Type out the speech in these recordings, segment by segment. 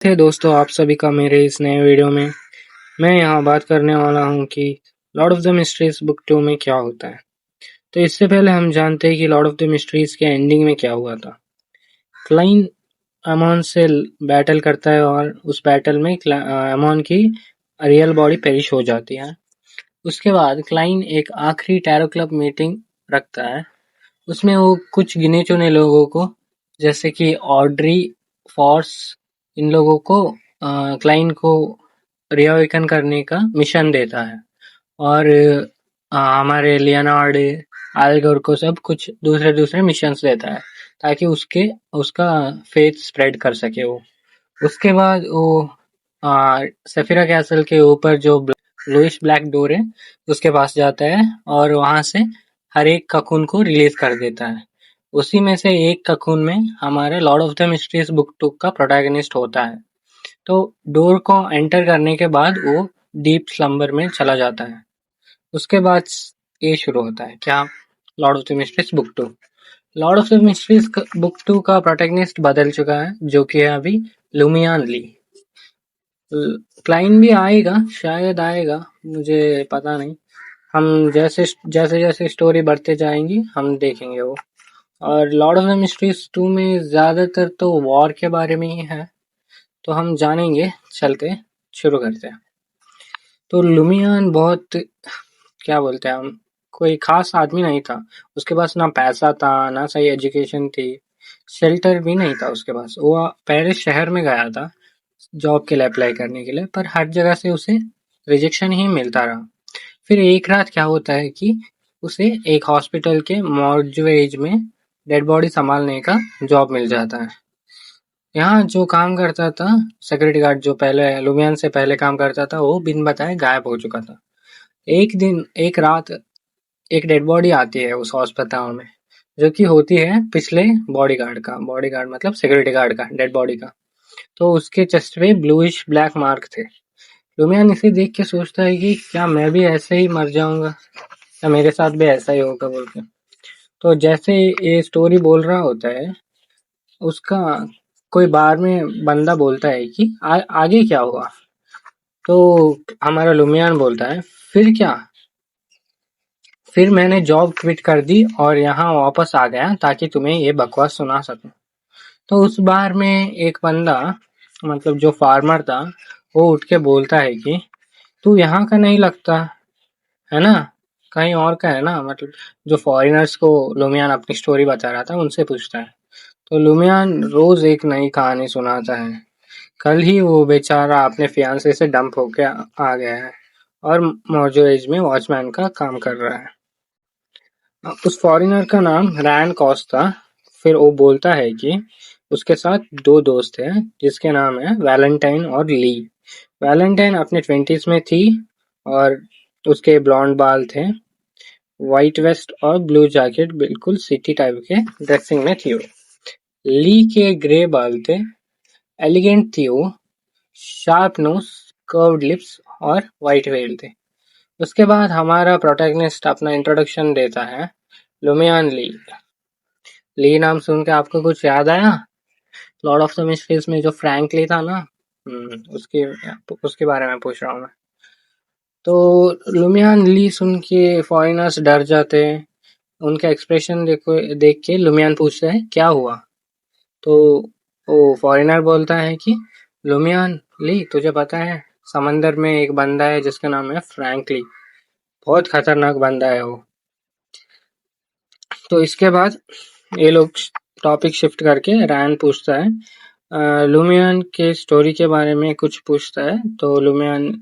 थे दोस्तों, आप सभी का मेरे इस नए वीडियो में। मैं यहाँ बात करने वाला हूँ कि Lord of the mysteries book 2 में क्या होता है। तो इससे पहले हम जानते हैं कि लॉर्ड ऑफ द मिस्ट्रीज के एंडिंग में क्या हुआ था। क्लाइन अमोन से बैटल करता है और उस बैटल में अमोन की रियल बॉडी पेरिश हो जाती है। उसके बाद क्लाइन एक आखिरी टैरो क्लब मीटिंग रखता है। उसमें वो कुछ गिने चुने लोगों को, जैसे कि ऑड्री, फॉर्स, इन लोगों को क्लाइन को रिअवेकन करने का मिशन देता है। और हमारे लियोनार्ड, आल्गोर को सब कुछ दूसरे दूसरे मिशंस देता है ताकि उसका फेथ स्प्रेड कर सके वो। उसके बाद वो सेफिरा कैसल के ऊपर जो लुइस ब्लैक डोर है उसके पास जाता है और वहां से हर एक ककून को रिलीज कर देता है। उसी में से एक ककून में हमारे Lord of the mysteries book 2 का प्रोटैगनिस्ट होता है। तो डोर को एंटर करने के बाद वो डीप स्लम्बर में चला जाता है। उसके बाद ये शुरू होता है क्या, Lord of the mysteries book 2। Lord of the mysteries book 2 का प्रोटैगनिस्ट बदल चुका है, जो कि है अभी लुमियान ली। क्लाइन भी आएगा, शायद आएगा, मुझे पता नहीं। हम जैसे जैसे जैसे स्टोरी बढ़ते जाएंगी हम देखेंगे वो। और लॉर्ड ऑफ द मिस्ट्रीज 2 में ज्यादातर तो वॉर के बारे में ही है, तो हम जानेंगे। चलते शुरू करते हैं। तो लुमियान बहुत, क्या बोलते हैं हम, कोई खास आदमी नहीं था। उसके पास ना पैसा था, ना सही एजुकेशन थी, शेल्टर भी नहीं था उसके पास। वो पेरिस शहर में गया था जॉब के लिए अप्लाई करने के लिए, पर हर जगह से उसे रिजेक्शन ही मिलता रहा। फिर एक रात क्या होता है कि उसे एक हॉस्पिटल के मॉर्चुएज में डेड बॉडी संभालने का जॉब मिल जाता है। यहाँ जो काम करता था सिक्योरिटी गार्ड, जो पहले लुमियान से पहले काम करता था, वो बिन बताए गायब हो चुका था। एक रात एक डेड बॉडी आती है उस अस्पताल में, जो कि होती है पिछले बॉडीगार्ड मतलब सिक्योरिटी गार्ड का, डेड बॉडी का। तो उसके चेस्ट पे ब्लूइश ब्लैक मार्क थे। लुमियान इसे देख के सोचता है कि क्या मैं भी ऐसे ही मर जाऊंगा, या मेरे साथ भी ऐसा ही होगा बोल के। तो जैसे ये स्टोरी बोल रहा होता है, उसका कोई बार में बंदा बोलता है कि आगे क्या हुआ। तो हमारा लुमियान बोलता है, फिर क्या, फिर मैंने जॉब क्विट कर दी और यहाँ वापस आ गया ताकि तुम्हें ये बकवास सुना सकूं। तो उस बार में एक बंदा, मतलब जो फार्मर था, वो उठ के बोलता है कि तू यहाँ का नहीं लगता है ना, कहीं और का है ना। मतलब जो फॉरेनर्स को लुमियान अपनी स्टोरी बता रहा था उनसे पूछता है। तो लुमियान रोज एक नई कहानी सुनाता है। कल ही वो बेचारा अपने फियांसे से डंप होके आ गया है और मौजूद एज में वॉचमैन का काम कर रहा है। उस फॉरेनर का नाम रैन कॉस था। फिर वो बोलता है कि उसके साथ दो दोस्त हैं जिसके नाम है वैलेंटाइन और ली। वैलेंटाइन अपने 20s में थी और उसके ब्लॉन्ड बाल थे, वाइट वेस्ट और ब्लू जैकेट, बिल्कुल सिटी टाइप के ड्रेसिंग में थी वो। ली के ग्रे बाल थे, एलिगेंट थी वो, शार्प नोज, कर्व्ड लिप्स और वाइट वेल थे। उसके बाद हमारा प्रोटैगनिस्ट अपना इंट्रोडक्शन देता है, लुमियान ली। ली नाम सुन के आपको कुछ याद आया? लॉर्ड ऑफ द मिस्ट्रीज में जो फ्रैंक ली था ना, उसके उसके बारे में पूछ रहा हूँ मैं। तो लुमियान ली सुन के फॉरेनर्स डर जाते हैं। उनका एक्सप्रेशन देखो, देख के लुमियान पूछता है क्या हुआ। तो वो फॉरेनर बोलता है कि लुमियान ली, तुझे पता है समंदर में एक बंदा है जिसका नाम है फ्रैंक ली, बहुत खतरनाक बंदा है वो। तो इसके बाद ये लोग टॉपिक शिफ्ट करके रैन पूछता है लुमियान के स्टोरी के बारे में कुछ पूछता है। तो लुमियान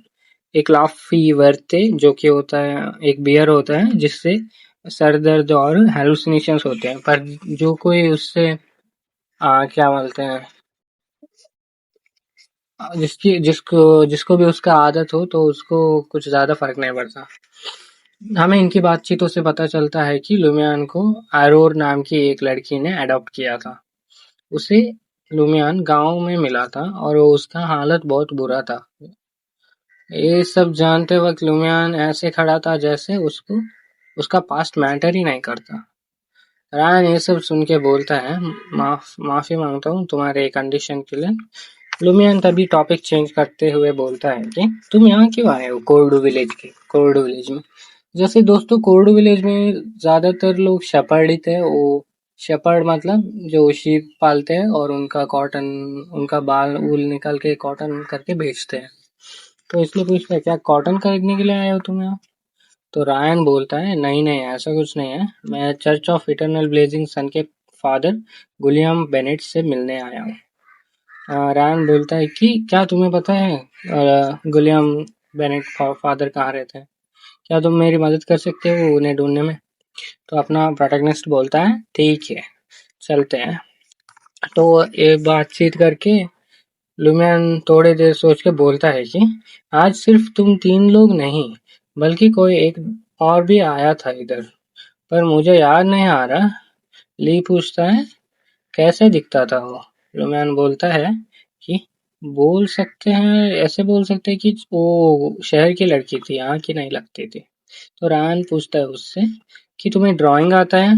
एक लाफी वर्ते, जो कि होता है एक बियर होता है जिससे सर दर्द और हेलुसिनेशंस होते हैं। पर जो कोई उससे क्या बोलते हैं, जिसको जिसको भी उसका आदत हो तो उसको कुछ ज्यादा फर्क नहीं पड़ता। हमें इनकी बातचीतों से पता चलता है कि लुमियान को आरोर नाम की एक लड़की ने अडॉप्ट किया था। उसे लुमियान गांव में मिला था और उसका हालत बहुत बुरा था। ये सब जानते वक्त लुमियान ऐसे खड़ा था जैसे उसको उसका पास्ट मैटर ही नहीं करता। रायन ये सब सुन के बोलता है, माफी मांगता हूँ तुम्हारे कंडीशन के लिए, लुमियन तभी टॉपिक चेंज करते हुए बोलता है कि तुम यहाँ क्यों आए हो कोर्डू विलेज में। जैसे दोस्तों कोर्डू विलेज में ज्यादातर लोग शेपर्ड ही थे। वो शेपर्ड मतलब जो शीप पालते हैं और उनका कॉटन, उनका बाल ऊल निकाल के कॉटन करके बेचते हैं। तो इसलिए पूछता है क्या कॉटन खरीदने के लिए आए हो तुम यहाँ। तो रायन बोलता है नहीं नहीं ऐसा कुछ नहीं है, मैं चर्च ऑफ इटर्नल ब्लेजिंग सन के फादर गुलियम बेनेट से मिलने आया हूँ। रायन बोलता है कि क्या तुम्हें पता है गुलियम बेनेट फादर कहाँ रहते हैं, क्या तुम मेरी मदद कर सकते हो उन्हें ढूंढने में। तो अपना प्रोटैगनिस्ट बोलता है ठीक है चलते हैं। तो ये बातचीत करके लुमियन थोड़ी देर सोच के बोलता है कि आज सिर्फ तुम तीन लोग नहीं बल्कि कोई एक और भी आया था इधर, पर मुझे याद नहीं आ रहा। ली पूछता है कैसे दिखता था वो। लुमियन बोलता है कि बोल सकते हैं, ऐसे बोल सकते हैं कि वो शहर की लड़की थी, यहाँ की नहीं लगती थी। तो रायन पूछता है उससे कि तुम्हें ड्राइंग आता है।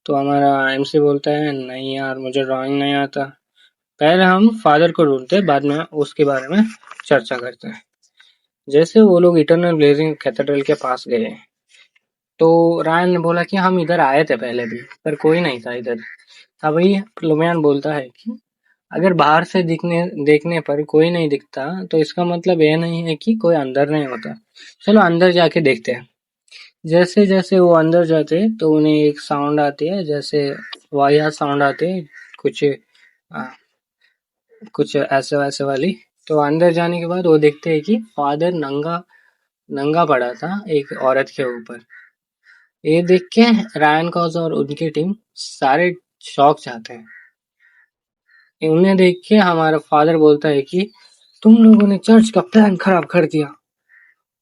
तो हमारा एमसी बोलता है नहीं यार मुझे ड्राइंग नहीं आता, पहले हम फादर को ढूंढते हैं बाद में उसके बारे में चर्चा करते हैं। जैसे वो लोग इटर्नल ब्लेजिंग कैथेड्रल के पास गए तो रायन ने बोला कि हम इधर आए थे पहले भी पर कोई नहीं था इधर। तभी लुमियान बोलता है कि अगर बाहर से देखने पर कोई नहीं दिखता तो इसका मतलब यह नहीं है कि कोई अंदर नहीं होता। चलो अंदर जाके देखते हैं। जैसे जैसे वो अंदर जाते हैं तो उन्हें एक साउंड आती है, जैसे वाहियात साउंड आते हैं कुछ कुछ ऐसे वैसे वाली। तो अंदर जाने के बाद वो देखते हैं कि फादर नंगा नंगा पड़ा था एक औरत के ऊपर। ये देख के रायन कॉज और उनकी टीम सारे शॉक जाते हैं। उन्हें देख के हमारा फादर बोलता है कि तुम लोगों ने चर्च का प्लान खराब कर दिया,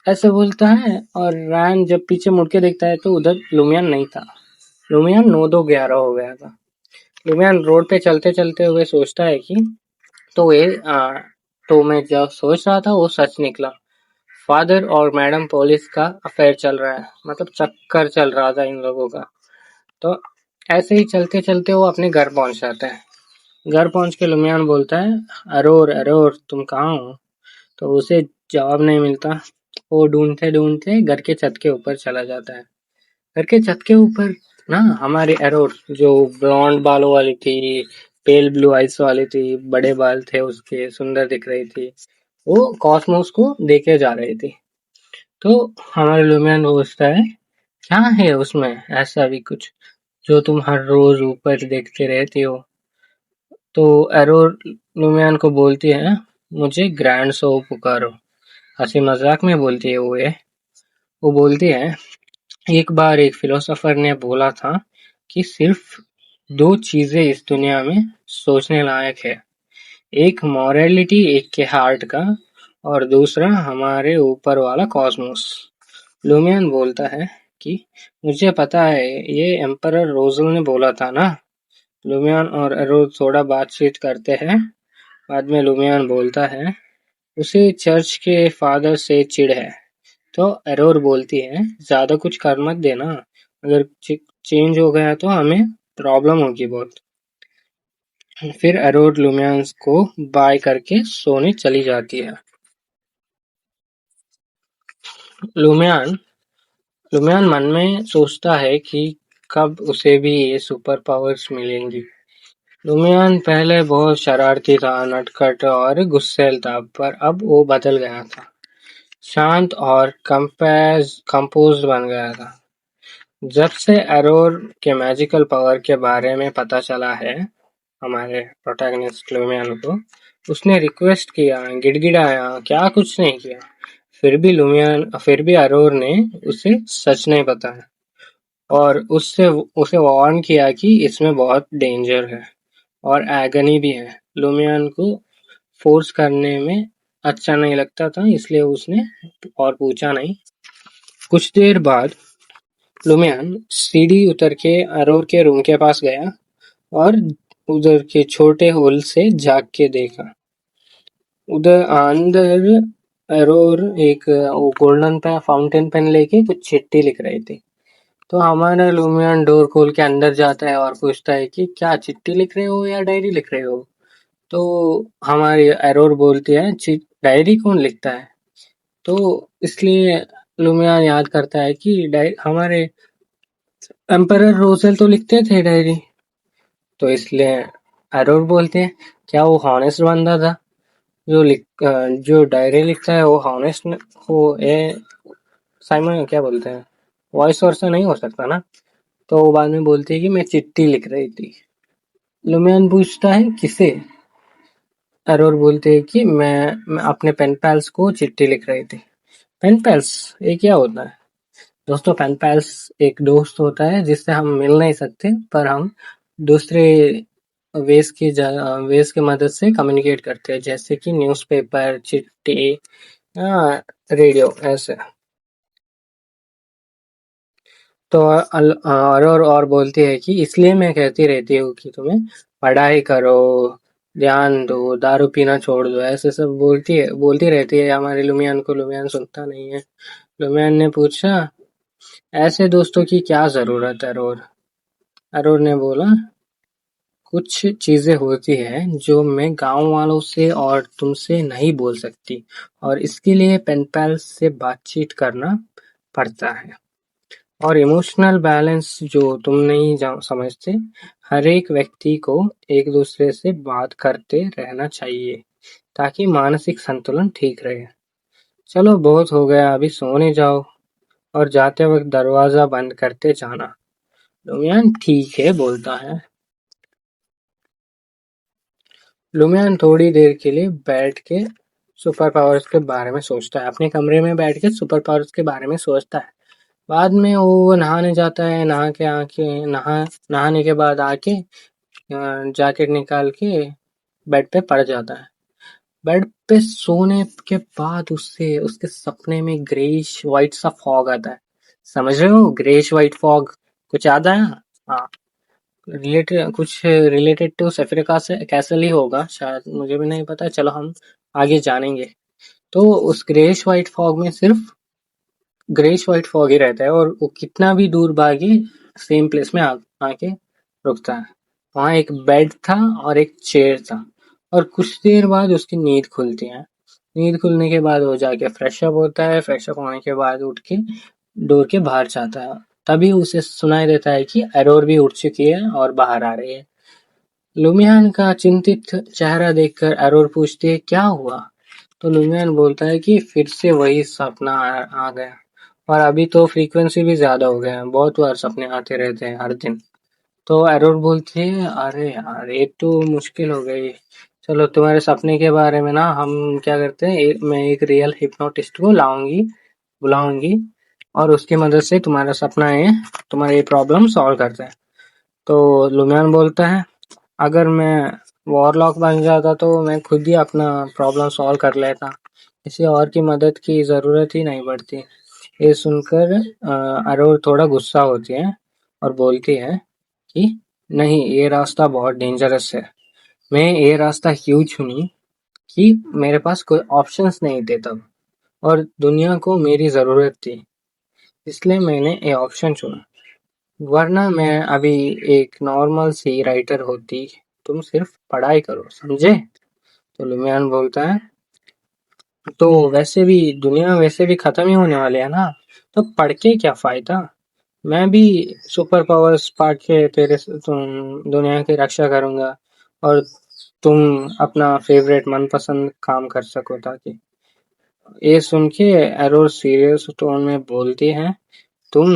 ऐसे बोलता है। और रायन जब पीछे मुड़ के देखता है तो उधर लुमियन नहीं था। लुमियन 9-2-11 हो गया था। लुमियन रोड पे चलते चलते हुए सोचता है कि तो तो मैं जो सोच रहा था वो सच निकला। फादर और मैडम पुलिस का अफेयर चल रहा है, मतलब चक्कर चल रहा था इन लोगों का। तो ऐसे ही चलते चलते वो अपने घर पहुंच जाते हैं। घर पहुंच के लुमियान बोलता है अरोर अरोर तुम कहाँ हो। तो उसे जवाब नहीं मिलता। वो ढूंढते ढूंढते घर के छत के ऊपर चला जाता है। घर के छत के ऊपर ना हमारी एरोर जो ब्लॉन्ड बालों वाली थी, पेल ब्लू आइज वाली थी, बड़े बाल थे उसके, सुंदर दिख रही थी, वो कॉस्मोस को देखे जा रही थी। तो हमारे लुमियन पूछता है क्या है उसमें ऐसा भी कुछ जो तुम हर रोज ऊपर देखते रहती हो। तो एरोर लुमियन को बोलती है मुझे ग्रैंड सो पुकारो। हंसी मजाक में बोलती है वो बोलती है एक बार एक फिलोसोफर ने बोला था कि सिर्फ दो चीजें इस दुनिया में सोचने लायक है, एक मॉरलिटी एक के हार्ट का और दूसरा हमारे ऊपर वाला कॉस्मोस। लुमियन बोलता है कि मुझे पता है ये एम्परर रोजल ने बोला था ना। लुमियन और एरोर थोड़ा बातचीत करते हैं। बाद में लुमियन बोलता है उसे चर्च के फादर से चिढ़ है। तो एरोर बोलती है ज्यादा कुछ कर मत देना, अगर चेंज हो गया तो हमें प्रॉब्लम होगी बहुत। फिर एरोर लुमियंस को बाय करके सोने चली जाती है। लुमियन लुमियन मन में सोचता है कि कब उसे भी ये सुपर पावर्स मिलेंगी। लुमियन पहले बहुत शरारती था, नटखट और गुस्सैल था, पर अब वो बदल गया था, शांत और कंपोज बन गया था। जब से एरोर के मैजिकल पावर के बारे में पता चला है हमारे प्रोटैगनिस्ट लुमियन को, उसने रिक्वेस्ट किया, गिड़गिड़ाया, क्या कुछ नहीं किया। फिर भी एरोर ने उसे सच नहीं बताया और उससे उसे वार्न किया कि इसमें बहुत डेंजर है और एगनी भी है। लुमियन को फोर्स करने में अच्छा नहीं लगता था, इसलिए उसने और पूछा नहीं। कुछ देर बाद लुमियन सीढ़ी उतर के एरोर के रूम के पास गया और उधर के छोटे होल से झांक के देखा। उधर अंदर एरोर एक वो गोल्डन पे फाउंटेन पेन लेके कुछ चिट्ठी लिख रही थी। तो हमारा लुमियन डोर खोल के अंदर जाता है और पूछता है कि क्या चिट्ठी लिख रहे हो या डायरी लिख रहे हो। तो हमारी एरोर बोलती है डायरी कौन लिखता है? तो इसलिए लुमियान याद करता है कि हमारे एम्परर रोसेल तो लिखते थे डायरी। तो इसलिए एरोर बोलते हैं, क्या वो हॉनेस्ट बंदा था? जो डायरी लिखता है वो हॉनेस्ट हो? ए साइमन क्या बोलते हैं, वॉइस ओवर से नहीं हो सकता ना। तो वो बाद में बोलती है कि मैं चिट्ठी लिख रही थी। लुमियान पूछता है किसे? एरोर बोलते हैं कि मैं अपने पेन पैल्स को चिट्ठी लिख रही थी। पेन पैल्स ये क्या होता है? दोस्तों, पेन पैल्स एक दोस्त होता है जिससे हम मिल नहीं सकते, पर हम दूसरे वेज की मदद से कम्युनिकेट करते हैं, जैसे कि न्यूज़पेपर, चिट्ठी, रेडियो ऐसे। तो और बोलती है कि इसलिए मैं कहती रहती हूँ कि तुम्हें पढ़ाई करो, ध्यान दो, दारू पीना छोड़ दो, ऐसे सब बोलती रहती है हमारे लुमियान को। लुमियान सुनता नहीं है। लुमियान ने पूछा, ऐसे दोस्तों की क्या जरूरत है अरोर? अरोर ने बोला, कुछ चीजें होती हैं जो मैं गांव वालों से और तुमसे नहीं बोल सकती, और इसके लिए पेन पैल से बातचीत करना पड़ता है। और इमोशनल बैलेंस जो तुम नहीं समझते, हर एक व्यक्ति को एक दूसरे से बात करते रहना चाहिए ताकि मानसिक संतुलन ठीक रहे। चलो बहुत हो गया, अभी सोने जाओ, और जाते वक्त दरवाजा बंद करते जाना। लुमियान ठीक है बोलता है। लुमियान थोड़ी देर के लिए बैठ के सुपर पावर्स के बारे में सोचता है, अपने कमरे में बैठ के सुपर पावर्स के बारे में सोचता है। बाद में वो नहाने जाता है, नहाने के बाद आके जैकेट निकाल के बेड पे पड़ जाता है। बेड पे सोने के बाद उससे उसके सपने में ग्रेइश व्हाइट सा फॉग आता है। समझ रहे हो, ग्रेइश व्हाइट फॉग? कुछ याद आया? हाँ, रिलेटेड टू सेफ्रिका से कैसल ही होगा शायद, मुझे भी नहीं पता, चलो हम आगे जानेंगे। तो उस ग्रेइश व्हाइट फॉग में सिर्फ ग्रेइश व्हाइट फॉग ही रहता है, और वो कितना भी दूर भागे सेम प्लेस में आके रुकता है। वहाँ एक बेड था और एक चेयर था, और कुछ देर बाद उसकी नींद खुलती है। नींद खुलने के बाद वो जाके फ्रेश अप होता है, फ्रेश अप होने के बाद उठ के डोर के बाहर जाता है। तभी उसे सुनाई देता है कि एरोर भी उठ चुकी है और बाहर आ रही है। लुमियान का चिंतित चेहरा देखकर एरोर पूछती है, क्या हुआ? तो लुमियान बोलता है कि फिर से वही सपना आ गया, और अभी तो फ्रीक्वेंसी भी ज्यादा हो गया है, बहुत बार सपने आते रहते हैं हर दिन। तो एरोर बोलती है, अरे यार ये तो मुश्किल हो गई। चलो तुम्हारे सपने के बारे में ना हम क्या करते हैं, मैं एक रियल हिप्नोटिस्ट को बुलाऊंगी, और उसकी मदद से तुम्हारा ये प्रॉब्लम सॉल्व करते हैं। तो लुमियान बोलता है, अगर मैं वॉरलॉक बन जाता तो मैं खुद ही अपना प्रॉब्लम सॉल्व कर लेता, किसी और की मदद की ज़रूरत ही नहीं पड़ती। ये सुनकर अरोर थोड़ा गुस्सा होती है और बोलती है कि नहीं, ये रास्ता बहुत डेंजरस है। मैं ये रास्ता क्यों चुनी कि मेरे पास कोई ऑप्शंस नहीं थे तब, और दुनिया को मेरी ज़रूरत थी, इसलिए मैंने ये ऑप्शन चुना, वरना मैं अभी एक नॉर्मल सी राइटर होती। तुम सिर्फ पढ़ाई करो, समझे? तो लुमियान बोलता है, तो वैसे भी खत्म ही होने वाले है ना, तो पढ़ के क्या फायदा? मैं भी सुपर पावर्स पा के तुम दुनिया की रक्षा करूंगा, और तुम अपना फेवरेट मनपसंद काम कर सको। ताकि ये सुन के एरोर सीरियस टोन में बोलती है, तुम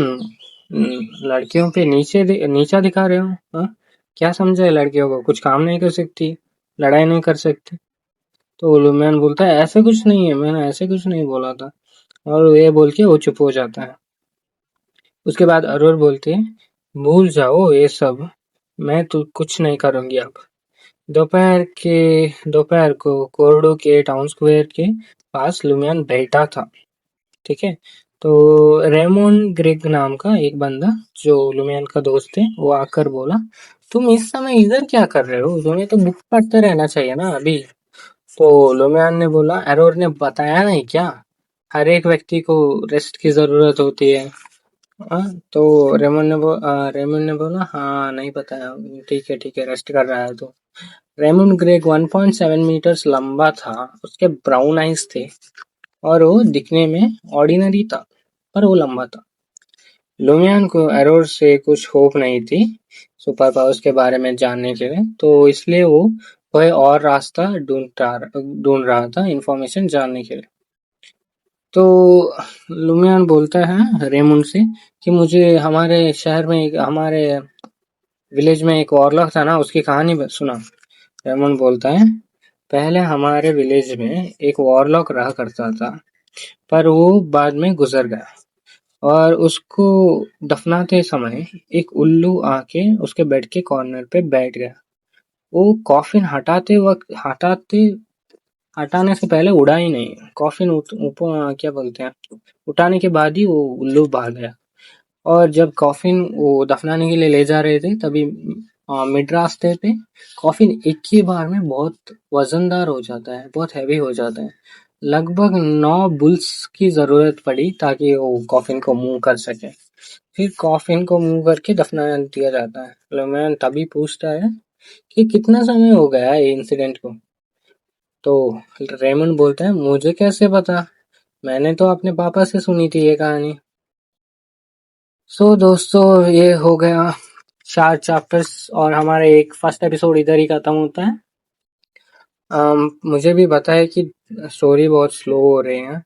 लड़कियों पे नीचा दिखा रहे हो? हाँ? क्या समझा है लड़कियों को? कुछ काम नहीं कर सकती, लड़ाई नहीं कर सकती? तो लुमियान बोलता है, ऐसे कुछ नहीं है, मैंने ऐसे कुछ नहीं बोला था, और ये बोल के वो चुप हो जाता है। उसके बाद अरोर बोलती है, भूल जाओ ये सब, मैं तो कुछ नहीं करूंगी अब। दोपहर को कोरडो के टाउन स्क्वायर के पास लुमियान बैठा था, ठीक है? तो रेमोन ग्रेग नाम का एक बंदा जो लुमियान का दोस्त है, वो आकर बोला, तुम इस समय इधर क्या कर रहे हो? तुम्हें तो बुक पढ़ते रहना चाहिए ना अभी। तो लुमियान ने बोला, एरोर ने बताया नहीं क्या, हर एक व्यक्ति को रेस्ट की जरूरत होती है। हाँ? तो रेमोन ने बोला, हाँ नहीं बताया, ठीक है रेस्ट कर रहा है तो। रेमंड ग्रेग 1.7 मीटर्स लंबा था, उसके ब्राउन आइज थे और वो दिखने में ऑर्डिनरी था, पर वो लंबा था। लुमियान को एरोर से कुछ होप नहीं थी सुपर पावर्स के बारे में जानने के लिए, तो इसलिए वो कोई और रास्ता ढूंढ रहा था इंफॉर्मेशन जानने के लिए। तो लुमियान बोलता है रेमंड से कि मुझे हमारे शहर में हमारे विलेज में एक वॉरलॉक था ना, उसकी कहानी सुना। रेमंड बोलता है, पहले हमारे विलेज में एक वॉरलॉक रहा करता था, पर वो बाद में गुजर गया और उसको दफनाते समय एक उल्लू आके उसके बेड के कॉर्नर पे बैठ गया। वो कॉफिन हटाने से पहले उड़ा ही नहीं। कॉफिन ऊपर क्या बोलते हैं, उठाने के बाद ही वो उल्लू भाग गया। और जब कॉफिन वो दफनाने के लिए ले जा रहे थे, तभी मिड रास्ते पे कॉफिन एक ही बार में बहुत वजनदार हो जाता है, बहुत हैवी हो जाता है। लगभग 9 बुल्स की जरूरत पड़ी ताकि वो कॉफिन को मूव कर सके। फिर कॉफिन को मूव करके दफना दिया जाता है। लुमियन तभी पूछता है कि कितना समय हो गया है इंसिडेंट को। तो रेमंड बोलता है, मुझे कैसे पता, मैंने तो अपने पापा से सुनी थी ये कहानी। सो दोस्तों, ये हो गया 4 चैप्टर्स और हमारा एक फर्स्ट एपिसोड इधर ही खत्म होता है। मुझे भी पता है कि स्टोरी बहुत स्लो हो रही है,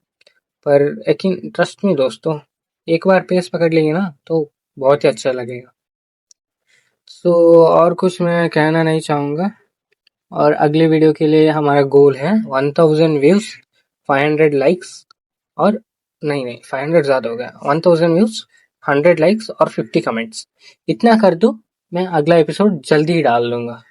पर लेकिन ट्रस्ट मी दोस्तों, एक बार पेस पकड़ लेंगे ना तो बहुत ही अच्छा लगेगा। सो और कुछ मैं कहना नहीं चाहूँगा। और अगले वीडियो के लिए हमारा गोल है 1000 व्यूज, 500 लाइक्स और नहीं 500 ज़्यादा हो गया, 1000 व्यूज, 100 लाइक्स और 50 कमेंट्स। इतना कर दो, मैं अगला एपिसोड जल्दी ही डाल दूंगा।